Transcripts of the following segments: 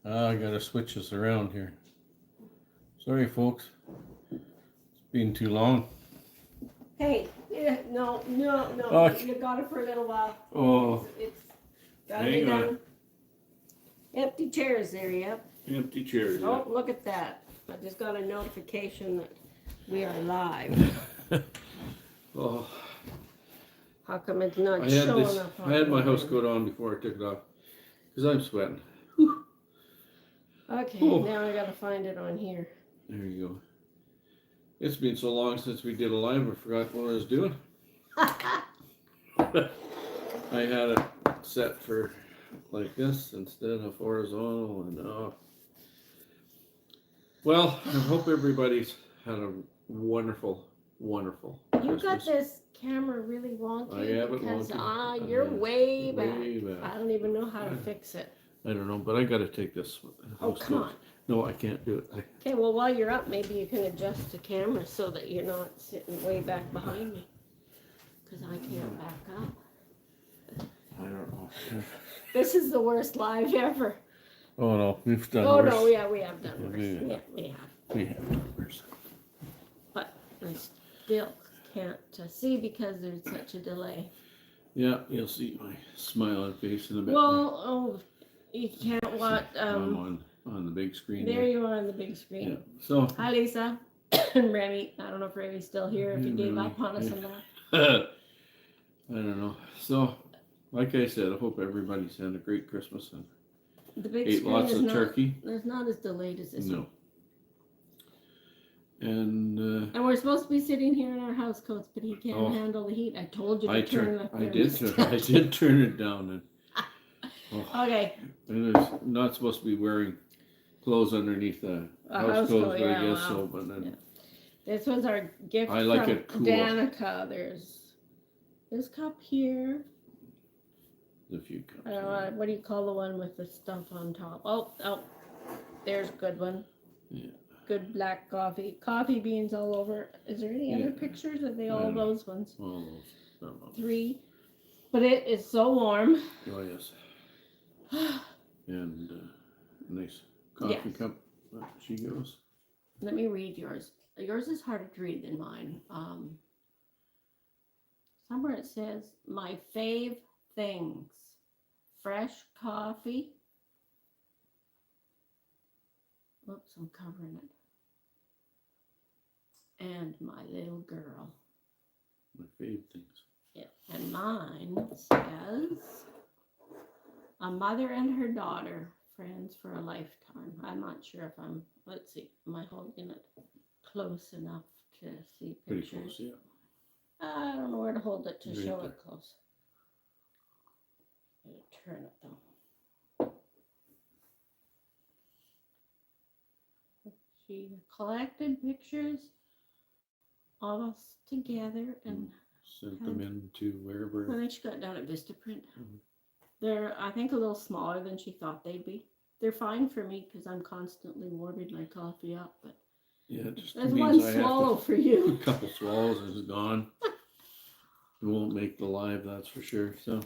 I gotta switch this around here. Sorry, folks. It's been too long. Hey, yeah, no, Okay. you got it for a little while. Oh, It's gotta hang be on. done. Empty chairs there, yep. Empty chairs. Oh, look at that. I just got a notification that we are live. Oh, How come it's not I had showing this. up I had my house online? coat on before I took it off because I'm sweating. Okay, Oh. now I gotta find it on here. There you go. It's been so long since we did a live, I forgot what I was doing. I had it set for like this instead of horizontal, and well, I hope everybody's had a wonderful, wonderful You got Christmas. this camera really wonky I have it because wonky. you're way back. Way back. I don't even know how to fix it. I don't know, but I got to take this Oh, house come coat. on. No, I can't do it. Okay, well, while you're up, maybe you can adjust the camera so that you're not sitting way back behind me. Because I can't back up. I don't know. This is the worst live ever. Oh no, we've done Oh, worse. no, yeah, we have done Yeah, worse. we have. Yeah, we have. We have done worse. But I still can't see because there's such a delay. Yeah, you'll see my smiling face in a bit. Well, oh, you can't watch. I'm on the big screen. There you are on the big screen. Yeah. So Hi, Lisa. And Remy. I don't know if Remy's still here, if he gave Remy, up on us yeah. or not. I don't know. So, like I said, I hope everybody's had a great Christmas and The big ate screen lots is of not, turkey. it's not as delayed as this No. one. And And we're supposed to be sitting here in our house coats, but he can't Oh. handle the heat. I told you to I turn the I did thermostat. turn it down, and Okay. and it's not supposed to be wearing clothes underneath the A house house clothes, coat, but I yeah, guess wow. so. But then This was our gift I like from it cool. Danica. There's this cup here. a few cups. What do you call the one with the stuff on top? Oh, there's a good one. Yeah. Good black coffee. Coffee beans all over. Is there any other Yeah. pictures? Are they I all don't know. those ones? All those. I don't know. 3. But it is so warm. Oh yes. And nice coffee Yes. cup that she goes. Let me read yours. Yours is harder to read than mine. Somewhere it says, my fave things. Fresh coffee. Whoops, I'm covering it. And my little girl. My fave things. Yeah. And mine says, a mother and her daughter, friends for a lifetime. I'm not sure if let's see, am I holding it close enough to see Pretty pictures? close, yeah. I don't know where to hold it to Right show there. it close. I'm gonna turn it though. She collected pictures of us together, and Sent them in to wherever. I think she got down at Vistaprint. Mhm. They're, I think, a little smaller than she thought they'd be. They're fine for me because I'm constantly warming my coffee up, but Yeah, it just there's means one I swallow have for to, you. a couple swallows and it's gone. It won't make the live, that's for sure. So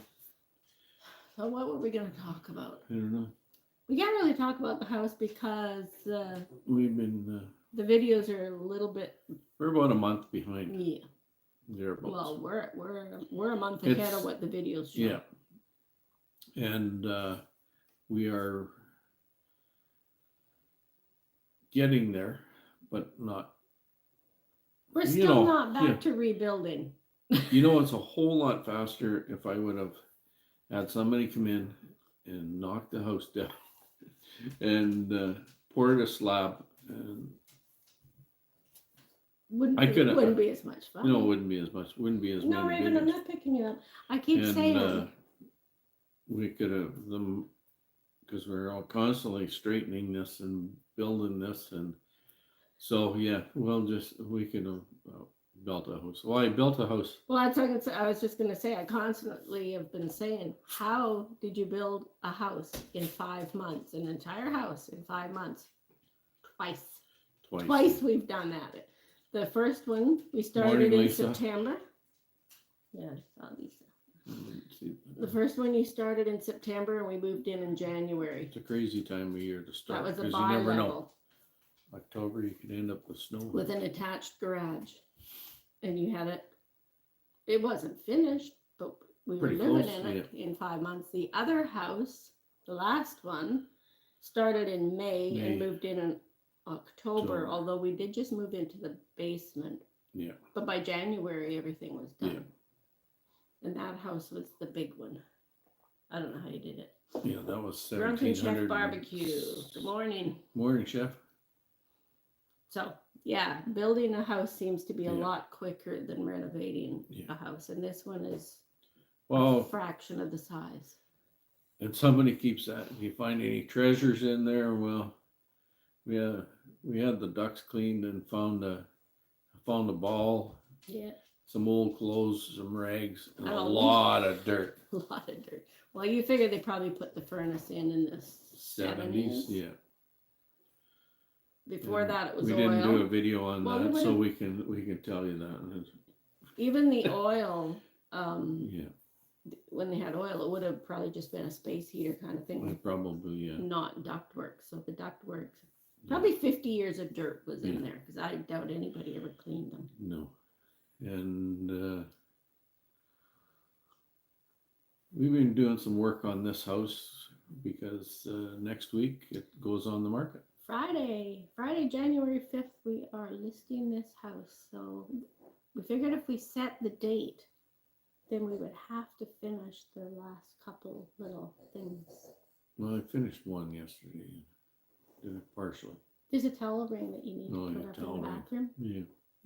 So what were we going to talk about? I don't know. We can't really talk about the house because We've been the videos are a little bit, we're about a month behind. yeah. Thereabouts. Well, we're a month ahead It's- of what the videos show. Yeah. And we are getting there, but not. We're You still know, not back yeah. to rebuilding. You know, it's a whole lot faster if I would have had somebody come in and knock the house down and poured a slab. And Wouldn't I be, could've- wouldn't be as much fun. no, it wouldn't be as much. Wouldn't be as No, many Raven, I'm videos. not picking you up. I keep And saying, we could have them because we're all constantly straightening this and building this, and so yeah, we could have built a house. Well, I built a house. well, that's what I was just going to say. I constantly have been saying, how did you build a house in 5 months? An entire house in 5 months? Twice we've done that. The first one we started Morning, in Lisa. September. Yeah, I saw Lisa. See, The first one you started in September and we moved in January. it's a crazy time of year to That start was a because you never know. bi-level October, you could end up with snow. with an attached garage. And you had it wasn't finished, but we were Pretty living close, in it in 5 months. The other house, the last one, started in May and May. moved in October, although we did just move into the basement. Yeah. But by January, everything was done. Yeah. And that house was the big one. I don't know how you did it. Yeah, that was Drunken 1700. Chef Barbecue. Good morning. Morning, chef. So, yeah, building a house seems to be a Yeah. lot quicker than renovating Yeah. a house. And this one is a Well, fraction of the size. and somebody keeps that. If you find any treasures in there, well, we had the ducts cleaned and found a ball, Yeah, some old clothes, some rags, and a Oh. lot of dirt. a lot of dirt. Well, you figure they probably put the furnace in the 70s. Yeah. Before And that, it was we oil. didn't do a video on Well, we that, so would've- we can tell you that. Even the oil, Yeah, when they had oil, it would have probably just been a space heater kind of thing, probably, yeah. not ductwork. So the ductwork, probably 50 years of dirt was in there because I doubt anybody ever cleaned them. No. And we've been doing some work on this house because next week it goes on the market. Friday, January 5th, we are listing this house. So we figured if we set the date, then we would have to finish the last couple little things. Well, I finished one yesterday. Did it partially. There's a towel ring that you need Oh, to yeah, put up in towel the ring. bathroom, Yeah,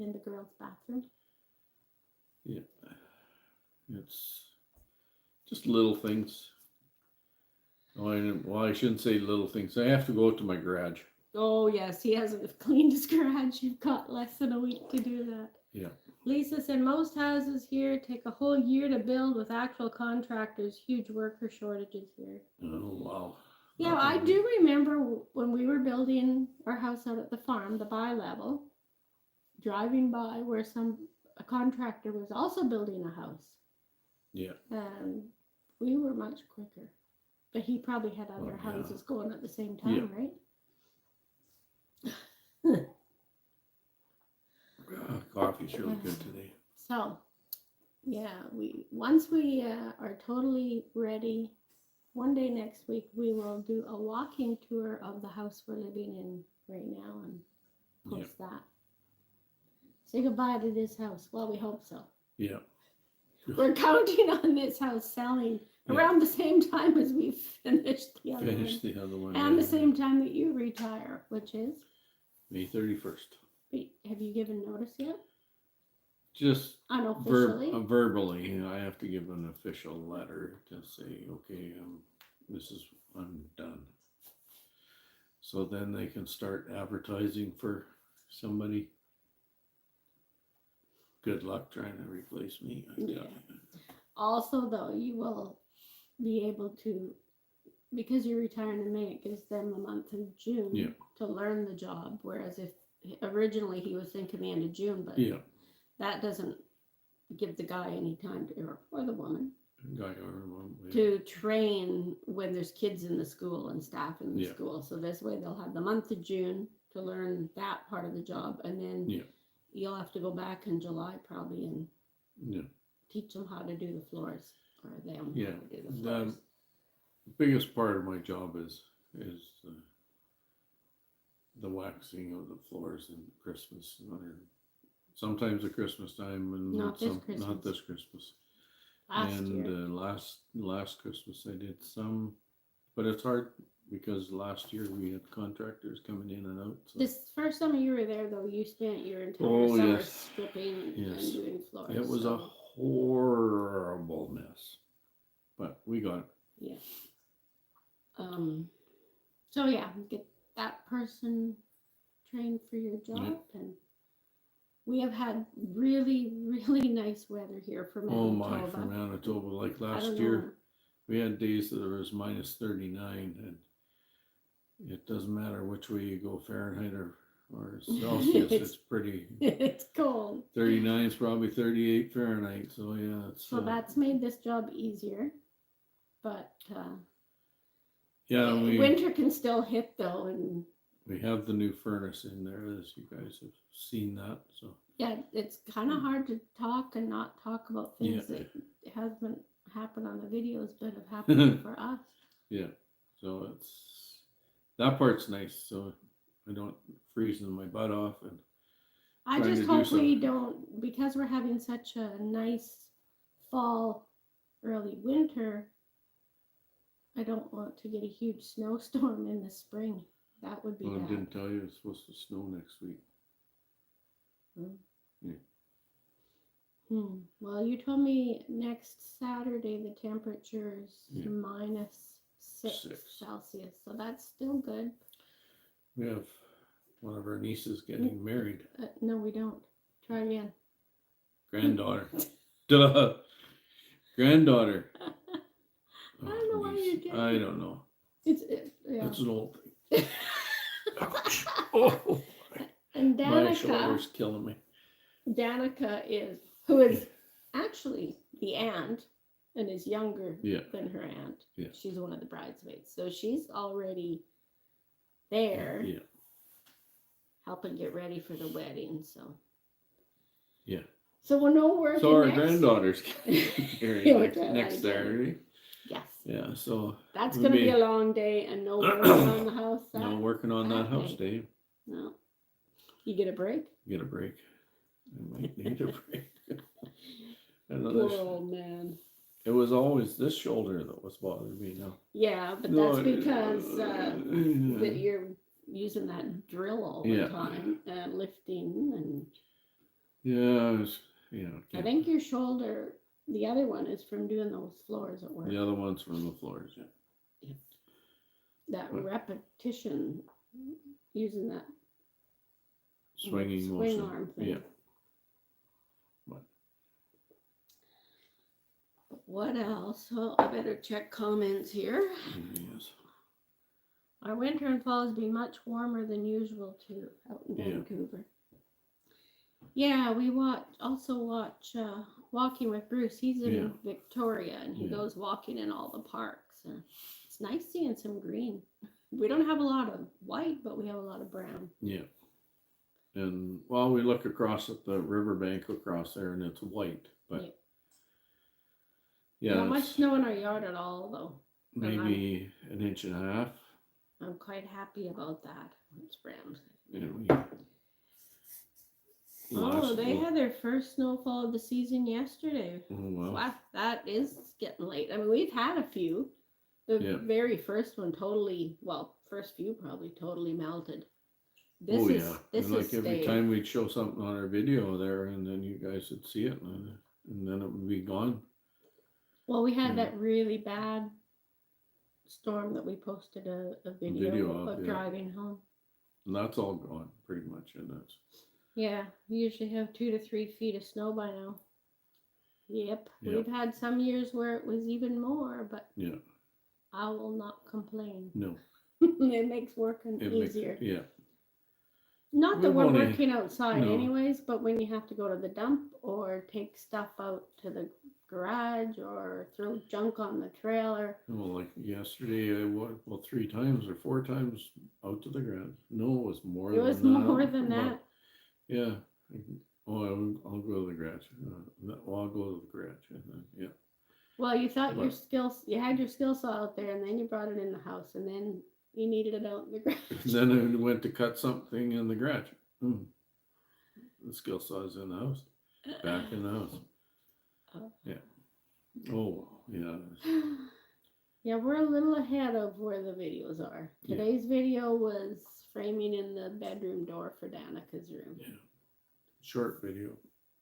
in the girls' bathroom. yeah. It's just little things. Well, I shouldn't say little things. I have to go to my garage. Oh, yes, he hasn't cleaned his garage. You've got less than a week to do that. Yeah. Lisa said most houses here take a whole year to build with actual contractors. Huge worker shortages here. Oh, wow. Yeah, I do remember when we were building our house out at the farm, the bi-level, driving by where a contractor was also building a house. Yeah. And we were much quicker. But he probably had other yeah. houses going at the same time, right? Coffee's really good today. So, yeah, once we are totally ready, one day next week we will do a walking tour of the house we're living in right now and post that. Say goodbye to this house. Well, we hope so. Yeah. We're counting on this house selling around the same time as we finished the other Finish one. the other one. And the same time that you retire, which is? May 31st. Wait, have you given notice yet? Just Unofficially? verbally, I have to give an official letter to say, okay, I'm done. So then they can start advertising for somebody. Good luck trying to replace me. I tell you. Also, though, you will be able to, because you're retiring in May, it gives them the month of June to learn the job. Whereas if originally he was thinking the end of June, but that doesn't give the guy any time to, or the woman, to train when there's kids in the school and staff in the school. So this way they'll have the month of June to learn that part of the job, and then you'll have to go back in July probably and teach them how to do the floors, or them how to do the floors. The biggest part of my job is the waxing of the floors in Christmas. Sometimes at Christmas time, and Not this Christmas. Last year. Last Christmas I did some, but it's hard because last year we had contractors coming in and out. So. This first summer you were there, though, you spent your entire summer stripping and doing floors. It was a horrible mess, but we got it. Yeah. So yeah, get that person trained for your job, and we have had really, really nice weather here for Manitoba. Oh my, for Manitoba! Like last year, we had days that it was minus 39, and it doesn't matter which way you go, Fahrenheit or or Celsius. It's- It's pretty. It's cold. 39 is probably 38 Fahrenheit. So yeah, it's So that's made this job easier. But yeah. winter can still hit though, and We have the new furnace in there, as you guys have seen that. So yeah, it's kind of hard to talk and not talk about things Yeah. that hasn't happened on the videos, but have happened for us. yeah, so it's that part's nice. So I don't freezing my butt off, and I Trying just to do hope we something. don't, because we're having such a nice fall, early winter. I don't want to get a huge snowstorm in the spring. That would be well, I bad. didn't tell you it's supposed to snow next week. Well, you told me next Saturday the temperature is Yeah. minus 6 6. Celsius, so that's still good. We have one of our nieces getting married, No, we don't. Try again. granddaughter. Duh, granddaughter. I don't know why niece. you're getting I don't know. Yeah. It's an old thing. Ouch. Oh, And my shoulder's Danica, killing me. who is actually the aunt and is younger Yeah. than her aunt. Yeah. She's one of the bridesmaids, so she's already there Yeah. helping get ready for the wedding. So Yeah. So we're no working. So our next. granddaughter's getting married Yeah, we're next, trying next again. Saturday. Yes. Yeah. So That's Would going to be be- a long day and no working on the house. no working on that house, day. Dave. No. You get a break? Get a break. I might need a break. Poor old man. It was always this shoulder that was bothering me now. Yeah, but No, that's because that yeah. you're using that drill all the Yeah. time and lifting. And Yeah, I was, I think your shoulder, the other one, is from doing those floors at work. the other one's from the floors. Yeah. That But- repetition, using that Swinging swing motion. arm thing. Yeah. But What else? Well, I better check comments here. yes. Our winter and fall has been much warmer than usual too out in Yeah. Vancouver. Yeah, we also watch Walking with Bruce. He's in Yeah. Victoria and he Yeah. goes walking in all the parks. And it's nice seeing some green. We don't have a lot of white, but we have a lot of brown. Yeah. And well, we look across at the riverbank across there, and it's white, but yeah, Not much it's snow in our yard at all, though. maybe an inch and a half. I'm quite happy about that. It's brown. Oh, they had their first snowfall of the season yesterday. Oh, wow. Wow, that is getting late. I mean, we've had a few. The Yeah. very first one first few probably totally melted. This Oh is yeah. this And like is every stayed. time we'd show something on our video there, and then you guys would see it, and then it would be gone. Well, we had Yeah. that really bad storm that we posted a video of yeah. driving home. And that's all gone pretty much, and that's Yeah, we usually have 2 to 3 feet of snow by now. Yep, Yep. we've had some years where it was even more, but yeah. I will not complain. No. It makes working It makes, easier. yeah. Not that We've we're only- working outside no. anyways, but when you have to go to the dump or take stuff out to the garage or throw junk on the trailer. Well, like yesterday, I went 3 times or 4 times out to the garage. No, it was more. It was than that. more than But, that. yeah. Oh, I'll go to the garage. I'll go to the garage, and then yeah. Well, you thought your But- skills, you had your skill saw out there and then you brought it in the house and then you needed it out in the garage. Then I went to cut something in the garage. The skill saw's in the house, back in the house. Oh. Yeah. Oh, yeah. Yeah, we're a little ahead of where the videos are. Yeah. Today's video was framing in the bedroom door for Danica's room. Yeah. Short video.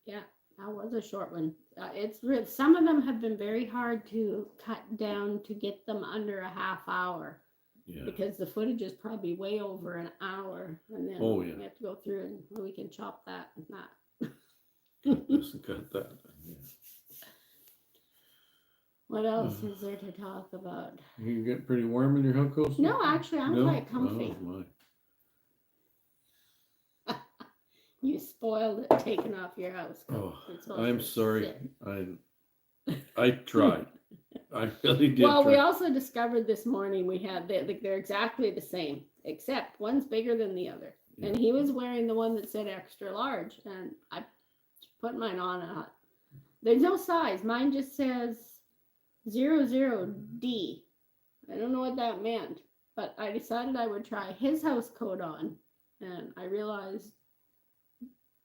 Yeah, that was a short one. It's real. Some of them have been very hard to cut down to get them under a half hour Yeah. because the footage is probably way over an hour, and then Oh, yeah. we have to go through and we can chop that and that. Just cut that. Yeah. What else is there to talk about? You get pretty warm in your house? No, actually, I'm No? quite comfy. Oh, my. You spoiled it taking off your house coat. Oh, It's supposed I'm to sorry. sit. I tried. I really did Well, we try. also discovered this morning we had they're exactly the same, except one's bigger than the other. Yeah. And he was wearing the one that said extra large, and I put mine on. There's no size. Mine just says 00D. I don't know what that meant, but I decided I would try his house coat on, and I realized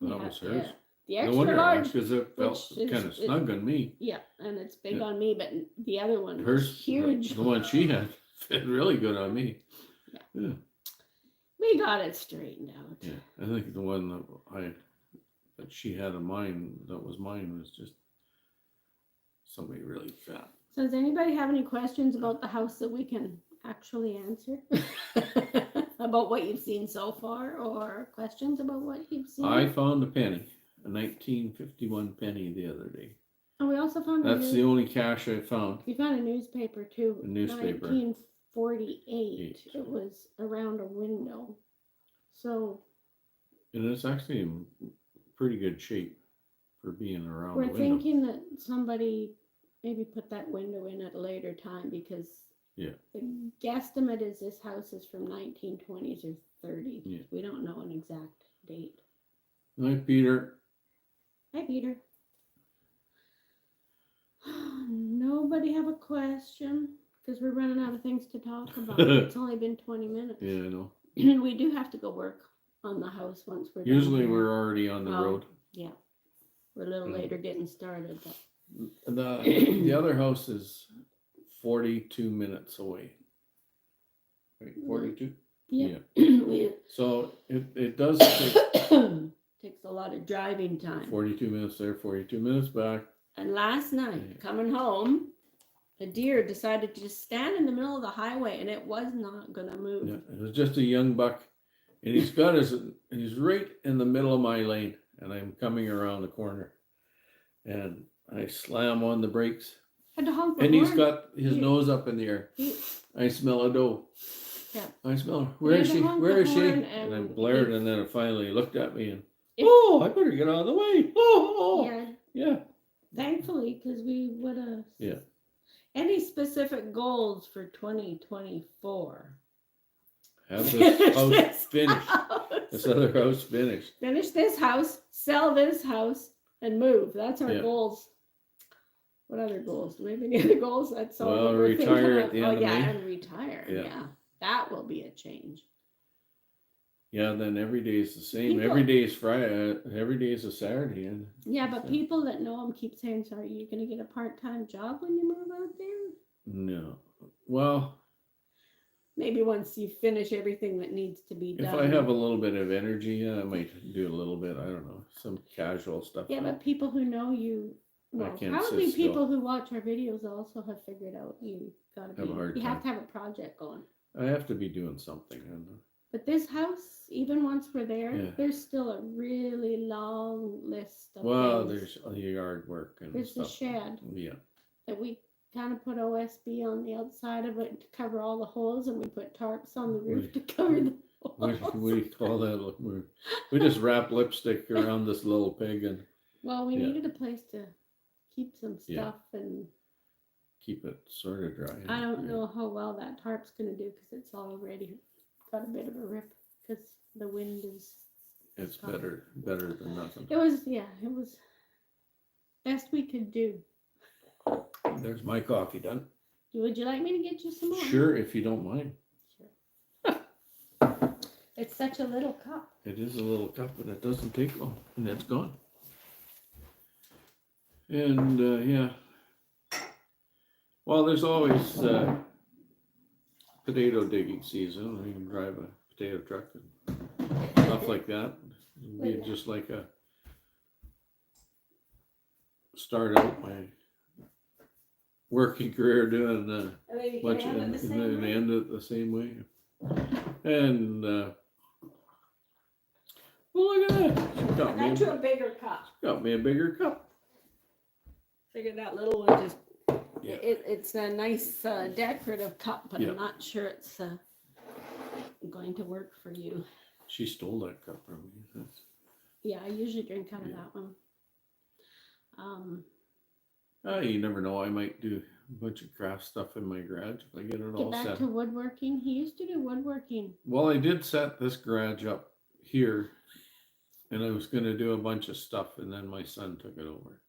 That was hers. the No extra wonder, large. because it felt which is- kind of snug on me. Yeah, and it's big Yeah. on me, but the other one was Hers, huge. the one she had, fit really good on me. Yeah, We got it straightened out. yeah. I think the one that she had in mine, that was mine, was just somebody really fat. So does anybody have any questions about the house that we can actually answer? About what you've seen so far, or questions about what you've seen? I found a penny, a 1951 penny the other day. And we also found That's the only cash I found. we found a newspaper too. A newspaper. 1948. It was around a window. So And it's actually in pretty good shape for being around we're the window. thinking that somebody maybe put that window in at a later time, because Yeah. the guesstimate is this house is from 1920s or 30s. Yeah. We don't know an exact date. Hi, Peter. Hi, Peter. Nobody have a question? Because we're running out of things to talk about. It's only been 20 minutes. Yeah, I know. We do have to go work on the house once we're done Usually here. we're already on the Oh. road. Yeah. We're a little Mm. later getting started. But The other house is 42 minutes away. Right, 42? yeah. So it does take Takes a lot of driving time. 42 minutes there, 42 minutes back. And last night, Yeah. coming home, a deer decided to just stand in the middle of the highway, and it was not gonna move. Yeah, it was just a young buck, and he's right in the middle of my lane, and I'm coming around the corner, and I slam on the brakes, Had to honk the and he's horn. got his He- nose up in the air. he- I smell a doe. Yeah. I smell her. Where had is to she? honk Where the is she? horn, And I and blared, he- and then it finally looked at me, and If- oh, I better get out of the way. Oh, Yeah, yeah. thankfully, because we would have. Yeah. Any specific goals for 2024? Have this house This finished. house. This other house finished. Finish this house, sell this house, and move. That's our Yeah. goals. What other goals? Do we have any other goals? That's all. Well, that we're thinking retire of. at the end of yeah, May. and retire. Yeah. Yeah. That will be a change. Yeah, then every day is the same. People- Every day is Friday. Every day is a Saturday, and Yeah, but Yeah. people that know him keep saying, "So, are you going to get a part-time job when you move out there?" no. Well, Maybe once you finish everything that needs to be if done. I have a little bit of energy, yeah, I might do a little bit. I don't know, some casual stuff. Yeah, but people who know you, well, can't probably sit still. people who watch our videos also have figured out you gotta Have a hard you have time. to have a project going. I have to be doing something. And But this house, even once we're there, Yeah. there's still a really long list of well, things. there's yard work and There's the stuff. shed Yeah, that we kind of put OSB on the outside of it to cover all the holes, and we put tarps on the roof to cover the what holes. do we call that? We just wrap lipstick around this little pig and Well, we Yeah. needed a place to keep some Yeah. stuff, and keep it sort of dry. I don't Yeah. know how well that tarp's gonna do because it's already got a bit of a rip because the wind is. It's better than nothing. It was best we could do. There's my coffee done. Would you like me to get you some more? Sure, if you don't mind. Sure. It's such a little cup. It is a little cup, but it doesn't take long, and it's gone. And yeah, well, there's always potato digging season. You can drive a potato truck and stuff like that. It'd be just like a start out my working career doing And then you can much have it and the same then way. end it the same way. And well, look at that. She I got you a bigger cup. got me a bigger cup. Figured that little one just. Yeah. It's a nice decorative cup, but Yeah. I'm not sure it's going to work for you. She stole that cup from me. Yeah, I usually drink out of Yeah. that one. You never know. I might do a bunch of craft stuff in my garage if I get it Get all back set. to woodworking. He used to do woodworking. Well, I did set this garage up here, and I was going to do a bunch of stuff, and then my son took it over.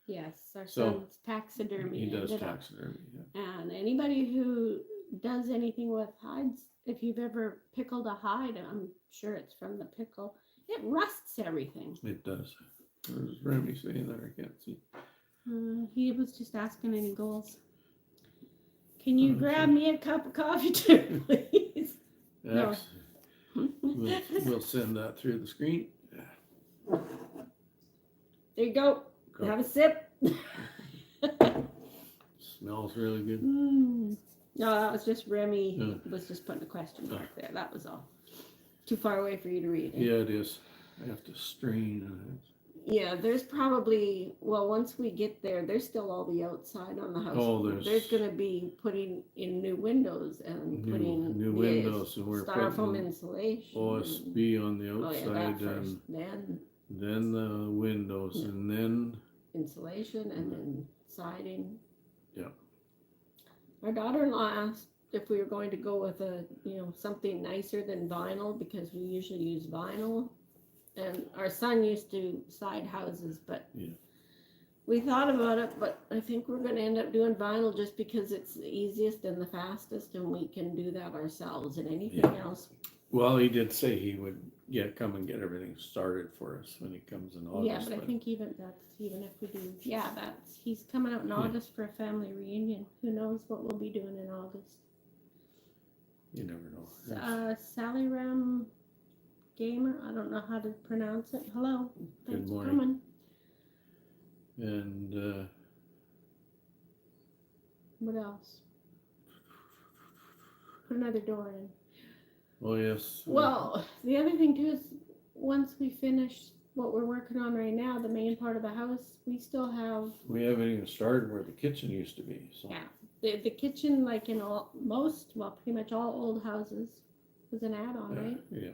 Yes, our So, son's taxidermy. He does ended up. taxidermy. Yeah. And anybody who does anything with hides, if you've ever pickled a hide, I'm sure it's from the pickle, it rusts everything. It does. There's Remy saying there. I can't see. He was just asking any goals. Can you Oh, grab okay. me a cup of coffee too, please? No. We'll send that through the screen. There you go. Go. Have a sip. Smells really good. No, that was just Remy Yeah. was just putting a question mark there. That was all. Too far away for you to read. Yeah, it is. I have to strain on it. Yeah, there's probably, well, once we get there, there's still all the outside on the house. Oh, there's going to be putting in new windows and putting New the windows, and we're styrofoam putting insulation. OSB on the Oh, yeah, outside, that first. and Then then the windows, Yeah. and then insulation and then siding. Yeah. Our daughter-in-law asked if we were going to go with something nicer than vinyl because we usually use vinyl. And our son used to side houses, but Yeah. we thought about it, but I think we're going to end up doing vinyl just because it's the easiest and the fastest, and we can do that ourselves. And anything else, Well, he did say he would come and get everything started for us when he comes in August. yeah. But I think even if we do, he's coming out in August for a family reunion. Who knows what we'll be doing in August? You never know. Sally Ram Gamer, I don't know how to pronounce it. Hello, Good thanks for morning. coming. And What else? Put another door in. oh yes. Well, the other thing too is once we finish what we're working on right now, the main part of the house, we still have We haven't even started where the kitchen used to be. So the kitchen, like in pretty much all old houses, was an add-on, right? Yeah.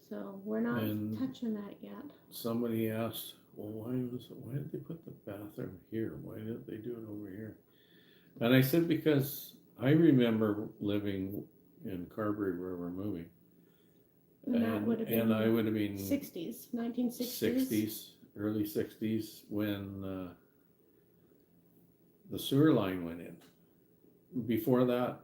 So we're not And- touching that yet. Somebody asked, well, why did they put the bathroom here? Why didn't they do it over here? And I said, because I remember living in Carberry where we're moving. And that would have been I would have been 60s, 1960s. 60s, early 60s, when the sewer line went in. Before that,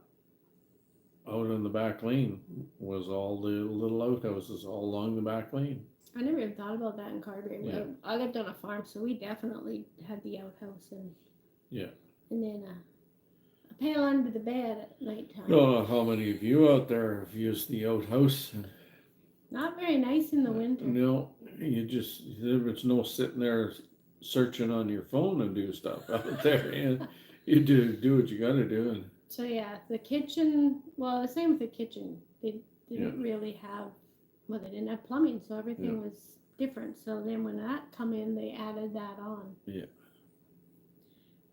out on the back lane was all the little outhouses all along the back lane. I never even thought about that in Carberry. Yeah. I lived on a farm, so we definitely had the outhouse and then a pail under the bed at nighttime. No, how many of you out there have used the outhouse? Not very nice in the winter. No, there was no sitting there searching on your phone and do stuff out there. And you do what you got to do. And So yeah, the kitchen. Well, the same with the kitchen. They didn't really have. Well, they didn't have plumbing, so everything was different. So then when that come in, they added that on. Yeah.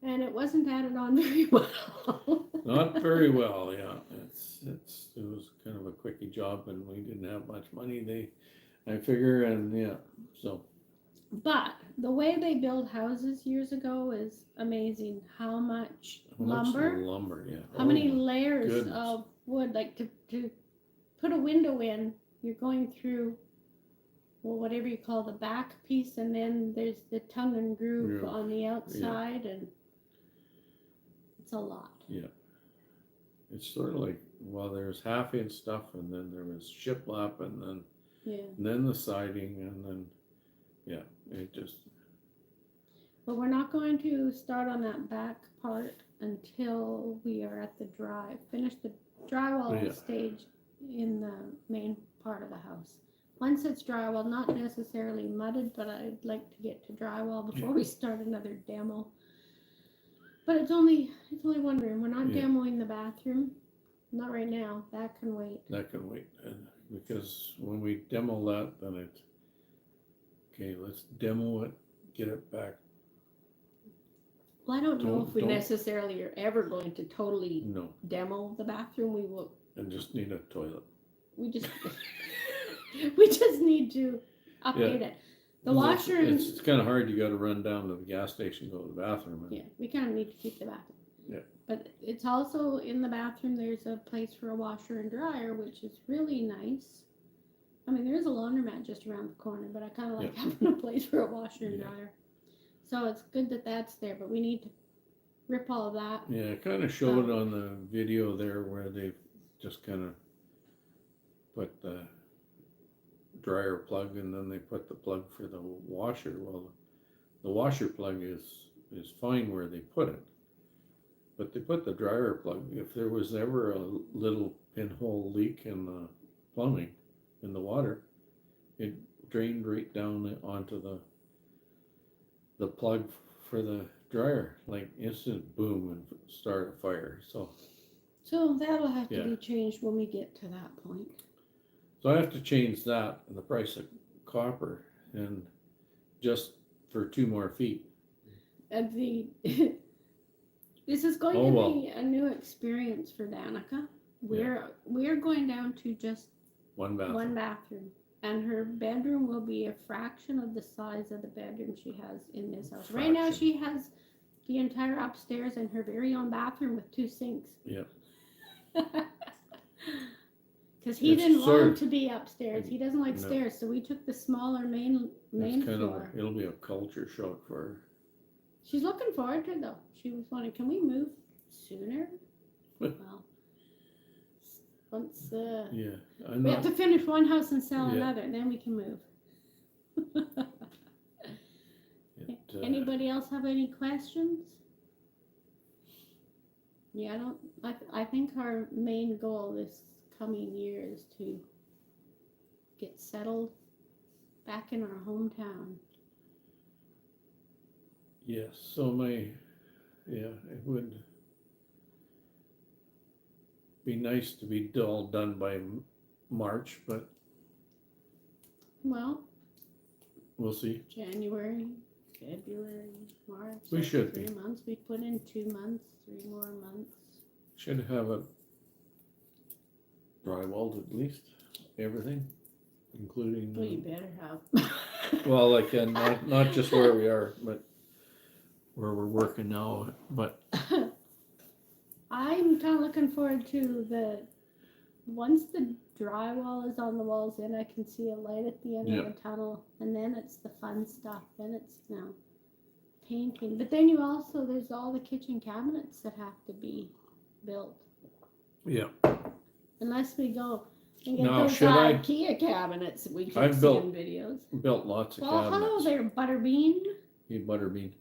And it wasn't added on very well. Not very well, yeah. It was kind of a quickie job, and we didn't have much money. I figure, and yeah, so. But the way they build houses years ago is amazing. How much lumber? Lumber, yeah. How many layers goodness. of wood? Like to put a window in, you're going through, well, whatever you call the back piece, and then there's the tongue and groove on the outside, and it's a lot. Yeah. It's sort of like, well, there's half-inch stuff, and then there was shiplap, and then the siding, and then, it just. But we're not going to start on that back part until we are at the finish the drywall stage in the main part of the house. Once it's drywall, not necessarily mudded, but I'd like to get to drywall before we start another demo. But it's only one room. We're not demoing the bathroom. Not right now. That can wait. That can wait, because when we demo that, then it's, okay, let's demo it, get it back. Well, I don't know Don't- if we don't- necessarily are ever going to totally No, demo the bathroom. We will. and just need a toilet. We just. We just need to update it. The washer and It's kind of hard. You got to run down to the gas station, go to the bathroom. yeah, we kind of need to keep the bathroom. Yeah. But it's also in the bathroom. There's a place for a washer and dryer, which is really nice. I mean, there's a laundromat just around the corner, but I kind of like having a place for a washer and dryer. So it's good that that's there, but we need to rip all of that. Yeah, it kind of showed on the video there where they just kind of put the dryer plug and then they put the plug for the washer. Well, the washer plug is fine where they put it, but they put the dryer plug. If there was ever a little pinhole leak in the plumbing, in the water, it drained right down onto the plug for the dryer, like instant boom, and start a fire. So that'll have to Yeah. be changed when we get to that point. So I have to change that and the price of copper, and just for 2 more feet. And this is going Oh, to well. be a new experience for Danica. We're going down to just One bathroom. one bathroom, and her bedroom will be a fraction of the size of the bedroom she has in this house. Right now, Fraction. she has the entire upstairs and her very own bathroom with 2 sinks. Yep. Because he It's didn't sort want of- to be upstairs. He doesn't like No. stairs, so we took the smaller main It's kind floor. of it'll be a culture shock for her. She's looking forward to it though. She was wondering, can we move sooner? Well, once Yeah, I'm we have not. to finish one house and sell Yeah. another, then we can move. It, Anybody else have any questions? Yeah, I think our main goal this coming year is to get settled back in our hometown. Yes. So it would be nice to be all done by March, but Well, we'll see. January, February, March. We that's should 3 be. months. We put in 2 months, 3 more months. Should have it drywalled at least, everything, including. Well, you better have. Well, like not just where we are, but where we're working now. But I'm kind of looking forward to once the drywall is on the walls, then I can see a light at the end of the tunnel, and then it's the fun stuff. Then it's painting. But then there's all the kitchen cabinets that have to be built. yeah, Unless we go and get Now, those should I- IKEA cabinets we keep I've seeing built videos. built lots of Well, hello cabinets. there, Butterbean. Hey, Butterbean.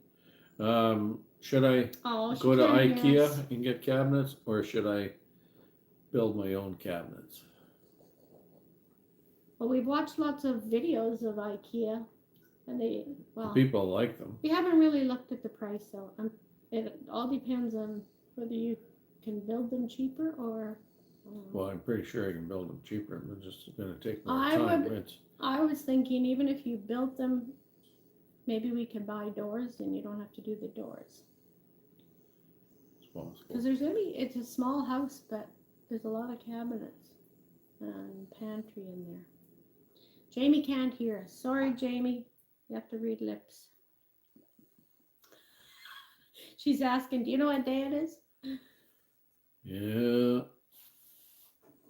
Should I Oh, she go to can't hear us. IKEA and get cabinets, or should I build my own cabinets? Well, we've watched lots of videos of IKEA, and People like them. we haven't really looked at the price though. It all depends on whether you can build them cheaper or. Well, I'm pretty sure I can build them cheaper. I'm just going to take more I time. would- It's I was thinking even if you built them, maybe we could buy doors and you don't have to do the doors. possible. Because it's a small house, but there's a lot of cabinets and pantry in there. Jamie can't hear us. Sorry, Jamie. You have to read lips. She's asking, do you know what day it is? Yeah,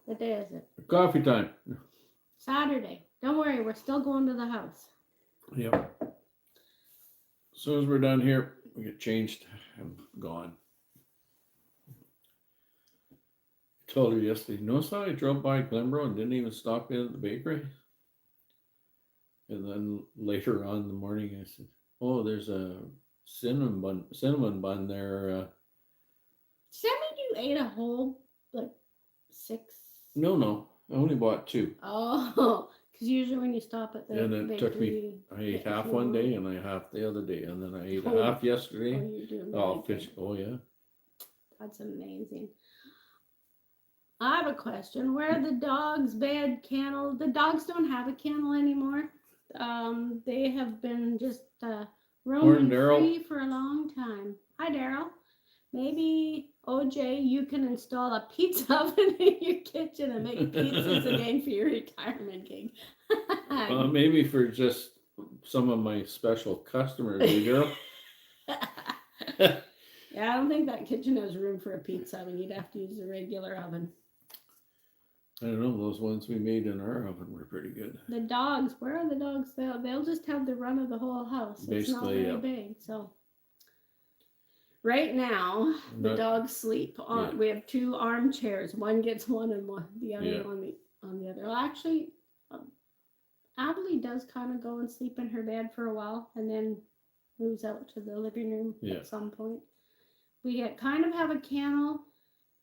What day is it? coffee time. Saturday. Don't worry, we're still going to the house. Yep. As soon as we're done here, we get changed and gone. I told her yesterday, notice how I drove by Glenboro and didn't even stop in at the bakery? And then later on in the morning, I said, oh, there's a cinnamon bun there. Does that mean you ate a whole, 6? No, I only bought 2. Oh, because usually when you stop at the And it took me- bakery, I ate Yeah, half if one you day and I half the other day, and then I ate Oh. a half yesterday. you're doing Oh, really fish! good. Oh yeah. That's amazing. I have a question. Where the dog's bed kennel? The dogs don't have a kennel anymore. They have been just roaming Daryl. free for a long time. Hi, Daryl. Maybe OJ, you can install a pizza oven in your kitchen and make pizzas again for your retirement gig. Maybe for just some of my special customers, you girl. Yeah, I don't think that kitchen has room for a pizza oven. You'd have to use a regular oven. I don't know, those ones we made in our oven were pretty good. The dogs, where are the dogs? They'll just have the run of the whole house. It's not Basically, very yeah. big. So right now the Not- dogs sleep on. Yeah. We have two armchairs. One gets one and one the other Yeah. on the other. Well, actually, Abilene does kind of go and sleep in her bed for a while and then moves out to the living room Yeah. at some point. We kind of have a kennel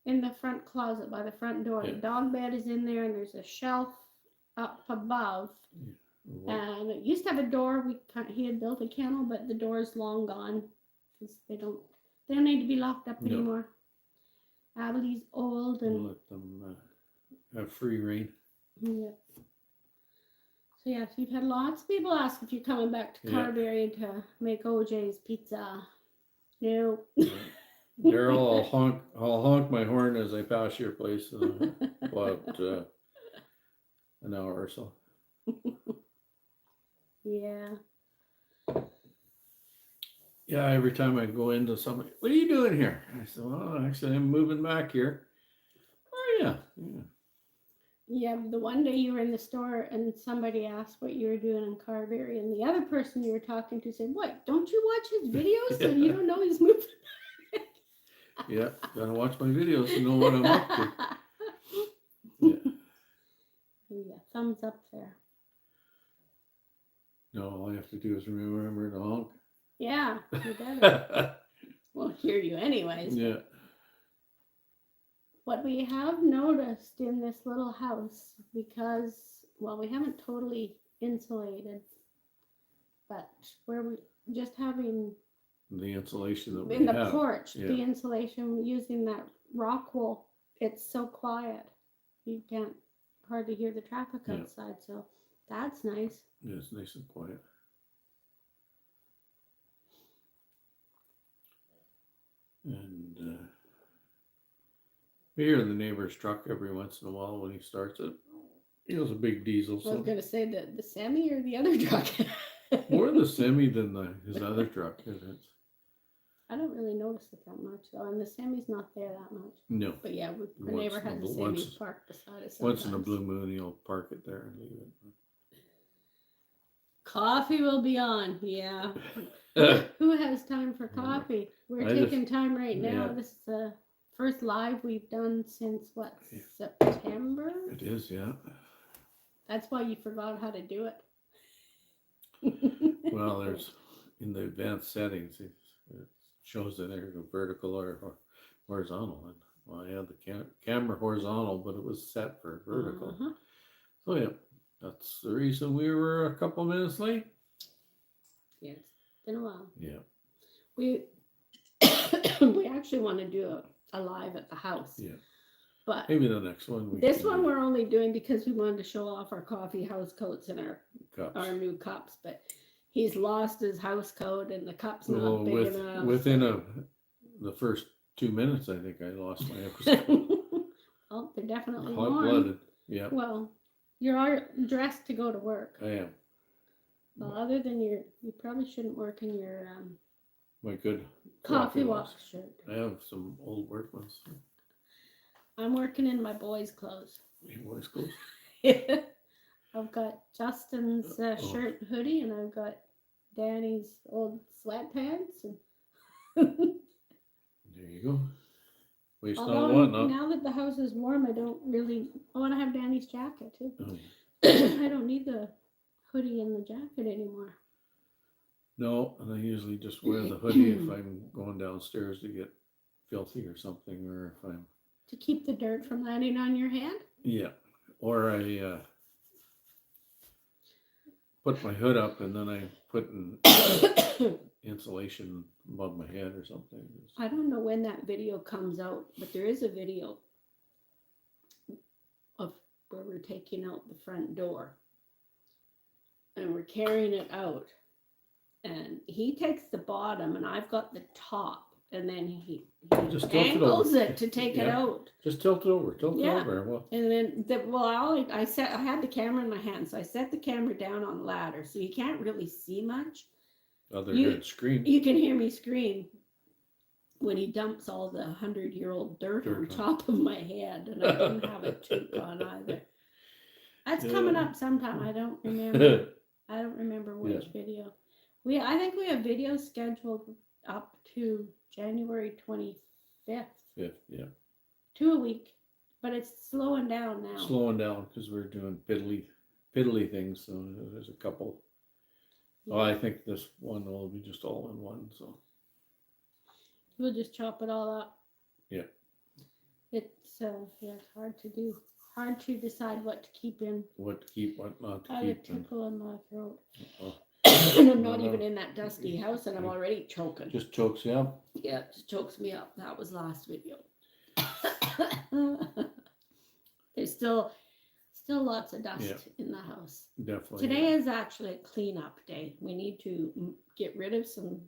in the front closet by the front door. Yeah. The dog bed is in there, and there's a shelf up above. Well, And it used to have a door. He had built a kennel, but the door's long gone because they don't need to be locked up No. anymore. Abilene old we'll and let them have free reign. yeah. So yeah, so you've had lots of people ask if you're coming back to Yeah. Carberry to make OJ's pizza. No. Daryl, I'll honk my horn as I pass your place in about an hour or so. Yeah. Yeah, every time I go into somebody, what are you doing here? I said, well, actually, I'm moving back here. Oh, yeah. Yeah, the one day you were in the store and somebody asked what you were doing in Carberry, and the other person you were talking to said, "What? Don't you watch his videos? So you don't know he's moving?" Yeah, gotta watch my videos to know what I'm up to. Yeah. Yeah, thumbs up there. No, all I have to do is remember to honk. Yeah, you better. We'll hear you anyways. Yeah. What we have noticed in this little house, because, well, we haven't totally insulated, but where we just having The insulation that we in the have. porch, Yeah. the insulation using that rock wool, it's so quiet. You can't hardly hear the traffic Yeah. outside, so that's nice. Yeah, it's nice and quiet. And we hear the neighbor's truck every once in a while when he starts it. He has a big diesel, I was so gonna say the semi or the other truck. more the semi than his other truck. I don't really notice it that much though, and the semi's not there that much. No. But yeah, our Once neighbor in a has a blue- semi once- parked beside us. Once in a sometimes. blue moon, he'll park it there and leave Coffee will be on, yeah. it. Who has time for coffee? We're I taking time right now. yeah. This is the first live we've done since what, Yeah. September? It is, yeah. That's why you forgot how to do it. Well, there's in the advanced settings, it shows that there's a vertical or horizontal. And well, I had the camera horizontal, but it was set for vertical. Uh-huh. So yeah, that's the reason we were a couple minutes late. Yeah, it's been a while. Yeah. We we actually want to do a live at the house. Yeah. But Maybe the next one. this can one do we're only doing because we wanted to show off our coffee house coats and our cups. new cups. But he's lost his house coat and the cup's not Well, big enough. within the first 2 minutes, I think I lost my house. Oh, they're definitely Hot warm. blooded. Yeah, Well, you're dressed to go to work. I am. Well, other than you probably shouldn't work in your My good coffee wash. wash shirt. I have some old work ones. I'm working in my boys' clothes. Hey, boys, close. I've got Justin's Oh. shirt and hoodie, and I've got Danny's old sweatpants. And There you go. Waste not although want not. now that the house is warm, I don't really. I want to have Danny's jacket too. Oh, I don't need the hoodie and the jacket anymore. no, and I usually just wear the hoodie if I'm going downstairs to get filthy or something, or if I'm To keep the dirt from landing on your hand. yeah, or I put my hood up and then I put an insulation above my head or something. I don't know when that video comes out, but there is a video of where we're taking out the front door and we're carrying it out. And he takes the bottom and I've got the top. and then he Just tilt it angles over. it to take it Yeah. out. Just tilt it over. Tilt Yeah. it over. Well, And then I had the camera in my hand, so I set the camera down on the ladder, so you can't really see much. other You- than scream. You can hear me scream when he dumps all the 100-year-old dirt on Dirt on. top of my head, and I didn't have a toque on either. That's coming Yeah. up sometime. I don't remember. I don't remember which Yeah. video. I think we have videos scheduled up to January 25th, Yeah. 2 a week, but it's slowing down now. Slowing down because we're doing piddly things. So there's a couple. Yeah. Oh, I think this one will be just all in one. So We'll just chop it all up. Yeah. It's it's hard to do. Hard to decide what to keep in. what to keep, what not to I had a keep. And, tickle in my throat. oh, And I'm not No, no. even in that dusty house, and I'm already choking. just chokes you up. Yeah, it just chokes me up. That was last video. There's still lots of dust Yeah. in the house. Definitely. Today is actually a cleanup day. We need to get rid of some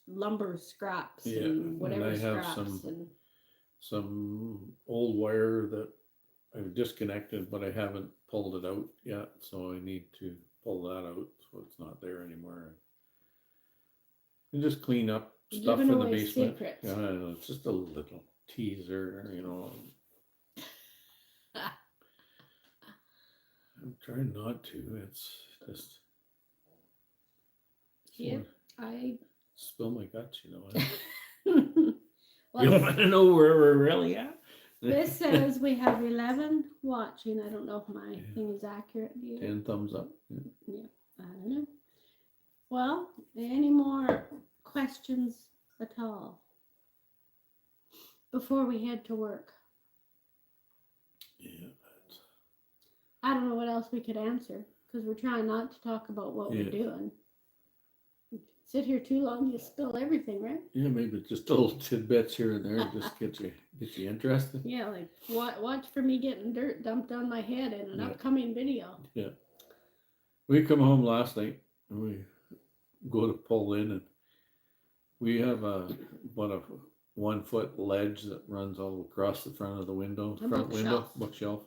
lumber scraps Yeah, and and whatever I have scraps and some old wire that I've disconnected, but I haven't pulled it out yet. So I need to pull that out so it's not there anymore. And just clean up stuff giving in the away basement. secrets. Yeah, it's just a little teaser, you know. I'm trying not to. It's just Yeah, wanna I. spill my guts, you know. Well, You want to know where we're really at? this says we have 11 watching. I don't know if my Yeah. thing is accurate. Do you? 10 thumbs up. I don't know. Well, any more questions at all before we head to work? Yeah. I don't know what else we could answer because we're trying not to talk about what we're Yeah. doing. Sit here too long, you spill everything, right? Yeah, maybe just little tidbits here and there just get you interested. Yeah, like watch for me getting dirt dumped on my head in an Yeah. upcoming video. We come home last night and we go to pull in, and we have about a 1 foot ledge that runs all across the front of the window, A front window, bookshelf. bookshelf.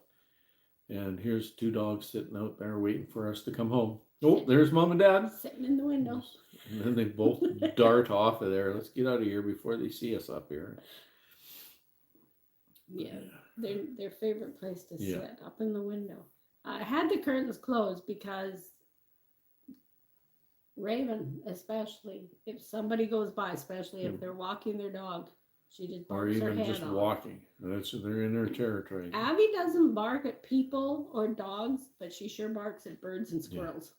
And here's 2 dogs sitting out there waiting for us to come home. Oh, there's Mom and Dad. Sitting in the window. And then they both dart off of there. Let's get out of here before they see us up here. Yeah, their favorite place to Yeah. sit, up in the window. I had the curtains closed because Raven, especially if somebody goes by, especially if they're walking their dog, she just Or barks her even head just off. walking. They're in their territory. Abby doesn't bark at people or dogs, but she sure barks at birds and squirrels.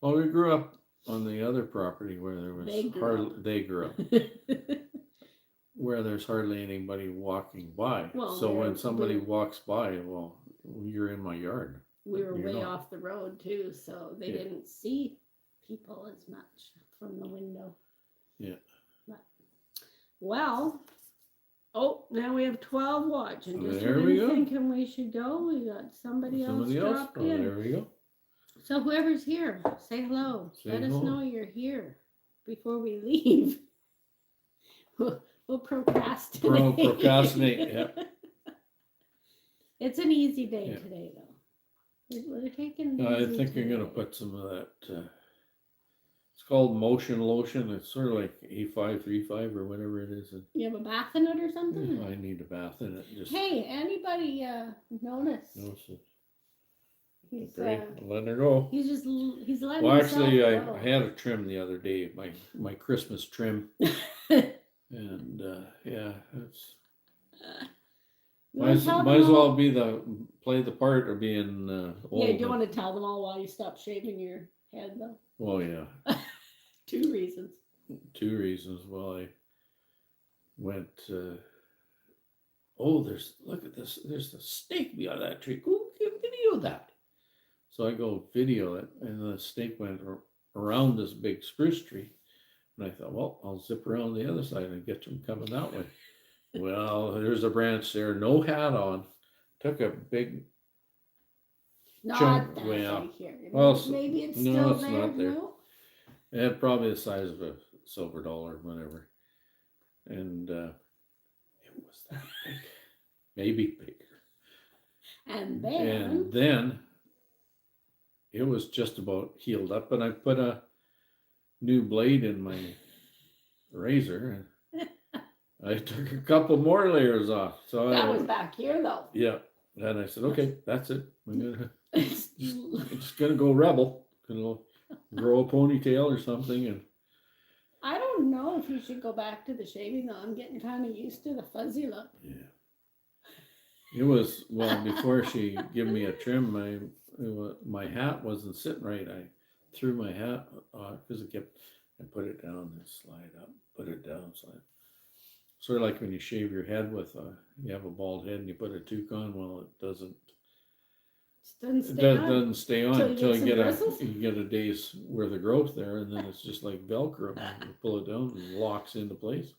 Well, we grew up on the other property where there was They grew hardly up. they grew up where there's hardly anybody walking by. Well, So when they're- somebody they're- walks by, well, you're in my yard. We were You're way not. off the road too, so they Yeah. didn't see people as much from the window. Yeah. But, well, oh, now we have 12 watching. Just There when we you're go. thinking we should go, we got somebody else dropped Oh, in. there we go. So whoever's here, say hello. Say Let us hello. know you're here before we leave. We'll procrastinate. Procrastinate, yeah. It's an easy day Yeah. today, though. We're taking. it I easy think I'm gonna today. put some of that. It's called Motion Lotion. It's sort of like A535 or whatever it is. And You have a bath in it or something? I need a bath in it. Just Hey, anybody notice? notice it. He's Okay, letting her go. he's just he's letting Well, himself actually, go. I had a trim the other day, my Christmas trim, and yeah, it's You wanna tell them might as well all- be play the part of being old. Yeah, do you want to tell them all why you stopped shaving your head though? Well, yeah, 2 reasons. 2 reasons. Well, I went. Oh, look at this. There's a snake beyond that tree. Go video that. So I go video it, and the snake went around this big spruce tree. And I thought, well, I'll zip around the other side and get them coming that way. Well, there's a branch there, no hat on. Took a big, Not Jump that way big up. here. Well, Maybe it's no, still it's there. not there. No? it had probably the size of a silver dollar, whatever. And it was that big, maybe bigger. And And then it was just about healed up, and I put a new blade in my razor, and I took a couple more layers off. So that was back here though. yeah. And I said, okay, that's it. I'm just gonna go rebel. Gonna grow a ponytail or something, and I don't know if you should go back to the shaving though. I'm getting kind of used to the fuzzy look. yeah. It was, well, before she gave me a trim, my hat wasn't sitting right. I threw my hat off because I put it down and slide up, put it down, slide. Sort of like when you shave your head you have a bald head and you put a toque on. Well, it doesn't stay on until you get a day's worth of growth there, and then it's just like Velcro. You pull it down and it locks into place.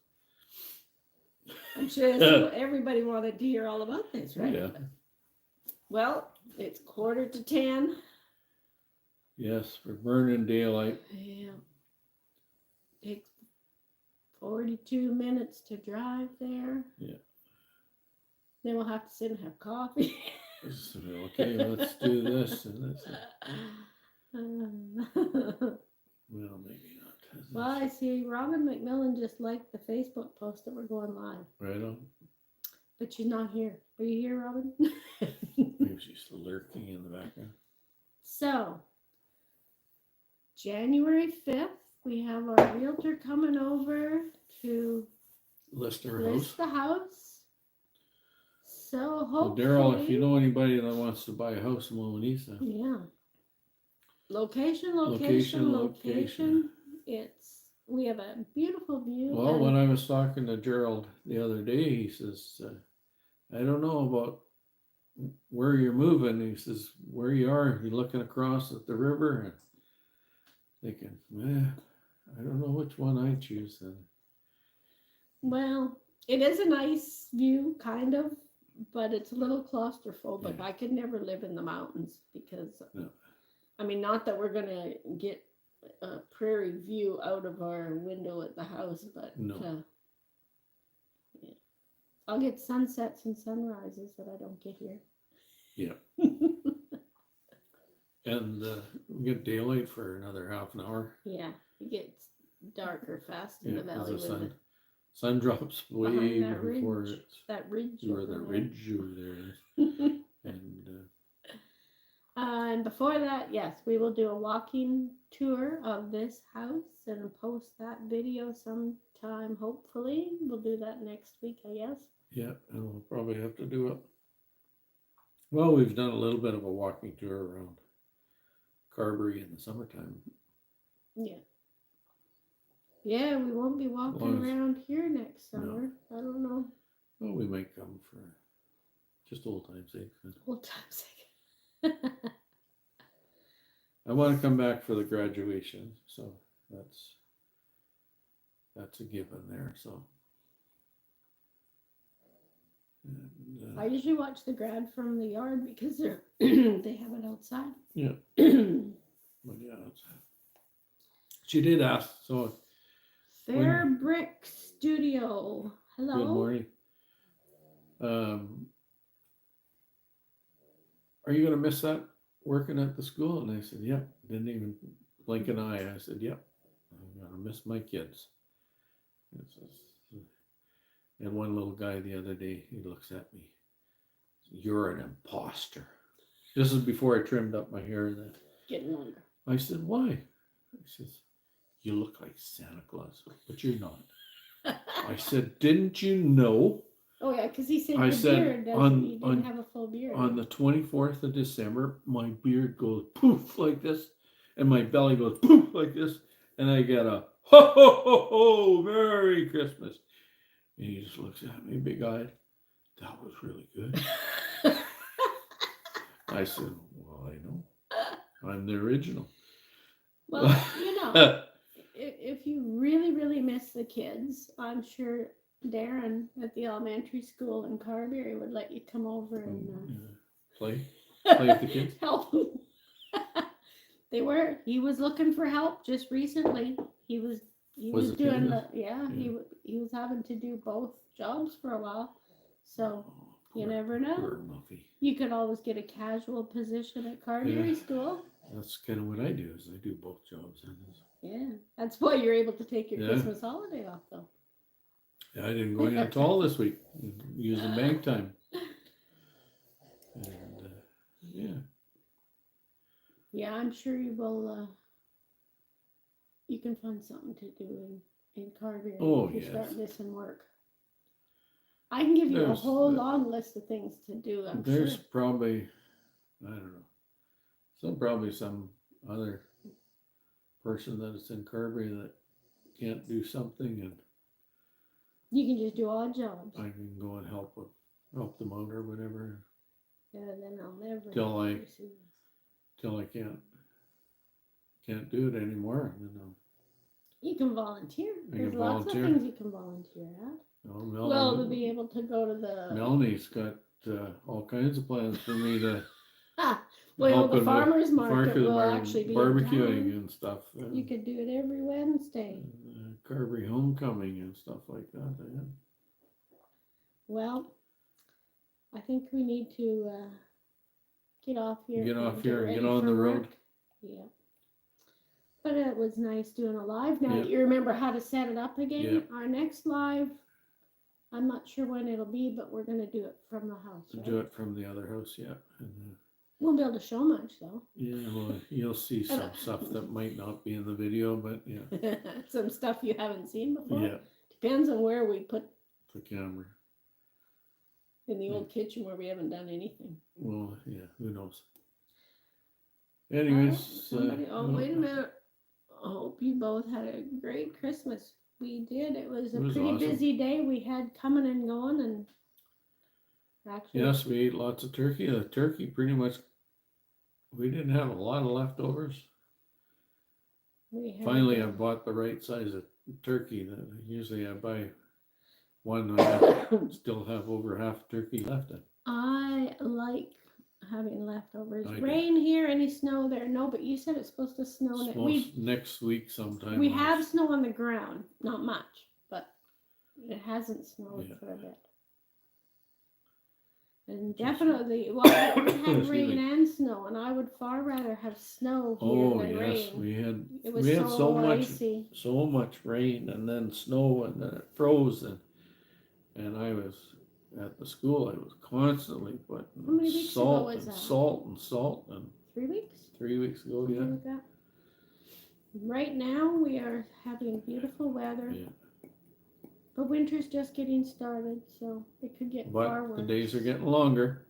I'm sure everybody wanted to hear all about this, right? Yeah. Well, it's 9:45. Yes, we're burning daylight. Yeah. Takes 42 minutes to drive there. Yeah. Then we'll have to sit and have coffee. So, okay, let's do this. And that's it. Well, maybe not. Well, I see Robin McMillan just liked the Facebook post that we're going live. Right on. But she's not here. Are you here, Robin? Maybe she's lurking in the background. So, January 5th, we have our realtor coming over to List the house. So Well, hopefully, Daryl, if you know anybody that wants to buy a house in Moanisa, yeah. Location. We have a beautiful view. well, when I was talking to Gerald the other day, he says, I don't know about where you're moving. He says, where you are, you're looking across at the river and thinking, I don't know which one I choose then. Well, it is a nice view, kind of, but it's a little claustrophobic. Yeah. I could never live in the mountains because, No. I mean, not that we're going to get a prairie view out of our window at the house, but No. Yeah. I'll get sunsets and sunrises that I don't get here. Yeah. And we get daylight for another half an hour. Yeah, it gets darker fast in the Yeah, 'cause valley. the with sun drops way behind that before ridge, it's that ridge. where the over ridge over there is. there. And And before that, yes, we will do a walking tour of this house and post that video sometime. Hopefully, we'll do that next week, I guess. yeah, and we'll probably have to do it. Well, we've done a little bit of a walking tour around Carberry in the summertime. Yeah. Yeah, we won't be walking as- around here next No. summer. I don't know. Well, we might come for just old time's sake. Old time's sake. I want to come back for the graduation, so that's a given there. So and, I usually watch the grad from the yard because they're they have it outside. yeah, Fair but yeah, she did ask. So Brick Studio. Hello. good morning. Are you gonna miss that working at the school? And I said, yep. Didn't even blink an eye. I said, yep. I'm gonna miss my kids. And one little guy the other day, he looks at me. You're an imposter. This is before I trimmed up my hair. Getting longer. I said, why? He says, you look like Santa Claus, but you're not. I said, didn't you know? Oh yeah, because he said I your said beard doesn't. You didn't have a full beard. On the 24th of December, my beard goes poof like this, and my belly goes poof like this, and I get a ho ho ho ho, Merry Christmas. And he just looks at me, big eyed. That was really good. I said, well, I know. I'm the original. Well, you know, if you really, really miss the kids, I'm sure Darren at the elementary school in Carberry would let you come over and Play with the kids. help him. He was looking for help just recently. He was he Was was it doing him? the yeah. Yeah. He was having to do both jobs for a while, so Oh, you poor- never know. Poor Muffy. You could always get a casual position at Carberry Yeah. School. That's kind of what I do. Is I do both jobs. Yeah, that's why you're able to take your Yeah. Christmas holiday off, though. I didn't go in at all this week. Using bank time. And yeah. Yeah, I'm sure you will. You can find something to do in Carberry Oh, if you yes. start missing work. I can give you a There's- whole long list of things to do. I'm There's sure. probably, I don't know, probably some other person that is in Carberry that can't do something, and You can just do odd jobs. I can go and help them out or whatever Yeah, then I'll never. Till I- receive- till I can't do it anymore. And then You can volunteer. I There's can lots volunteer. of things you can volunteer at. Melanie, Well, to be able to go to the Melanie's got all kinds of plans for me to well, help the in farmers market will market, actually be in barbecuing town. and stuff. You could do it every Wednesday. Carberry homecoming and stuff like that. Yeah. Well, I think we need to get off here. Get and off here and ready get on for the road. work. Yeah. But it was nice doing a live. Now Yeah. you remember how to set it up again. Yeah. Our next live, I'm not sure when it'll be, but we're gonna do it from the house. Right? Do it from the other house, yeah. And, Won't be able to show much though. yeah, well, you'll see some stuff that might not be in the video, but yeah, Some stuff you haven't seen before. yeah, Depends on where we put the camera. in the old kitchen where we haven't done anything. Well, yeah, who knows? Anyways, Somebody, wait a minute. I hope you both had a great Christmas. We did. It was a It was pretty awesome. busy day. We had coming and going, and actually, yes, we ate lots of turkey. The turkey pretty much, we didn't have a lot of leftovers. we had, Finally, I bought the right size of turkey. That usually I buy one and I still have over half turkey left. I like having leftovers. I do. Rain here, any snow there? No, but you said it's supposed to snow. Next week sometime. We have snow on the ground, not much, but it hasn't snowed Yeah. for a bit. And definitely, well, we had Excuse rain me. and snow, and I would far rather have snow here Oh than yes, rain. we had It was we had so much icy. rain and then snow and then it froze and I was at the school. I was constantly putting How many weeks ago salt was and that? salt and 3 weeks? 3 weeks ago. Something Yeah, like that. Right now, we are having beautiful weather, yeah. but winter's just getting started, so it could get far But worse. the days are getting longer.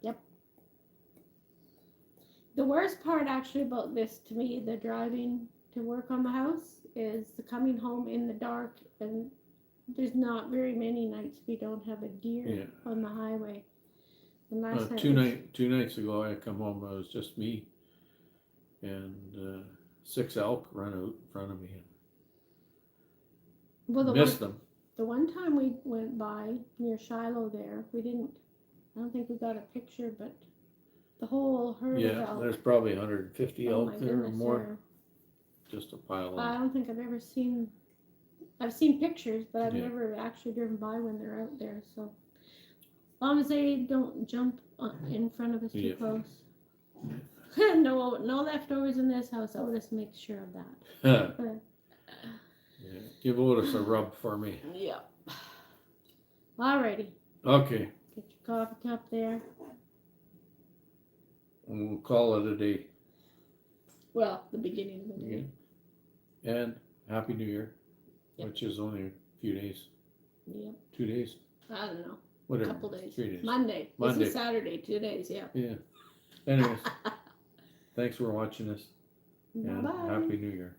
The worst part, actually, about this to me, the driving to work on the house, is the coming home in the dark, and there's not very many nights we don't have a deer Yeah. on the highway. And last night Two was- nights ago, I come home. It was just me, and 6 elk run out in front of me. well, Missed them. the one time we went by near Shiloh there, we didn't. I don't think we got a picture, but the whole herd of Yeah, elk. there's probably 150 oh elk my there or goodness, more. Just a pile I of. don't think I've ever seen. I've seen pictures, but I've Yeah. never actually driven by when they're out there. So, as long as they don't jump in front of us too Yeah. close. No leftovers in this house. Otis makes sure of that. Yeah, give Otis a rub for me. Yeah. Alrighty. Okay, Get your coffee cup there. and we'll call it a day. Well, the beginning of the day. Yeah. And Happy New Year, Yep. which is only a few days, Yep. 2 days, I don't know. whatever. Couple days. 3 days. Monday. This Monday. is Saturday. 2 days. Yeah. Yeah. Anyways, thanks for watching us, Bye and bye. Happy New Year.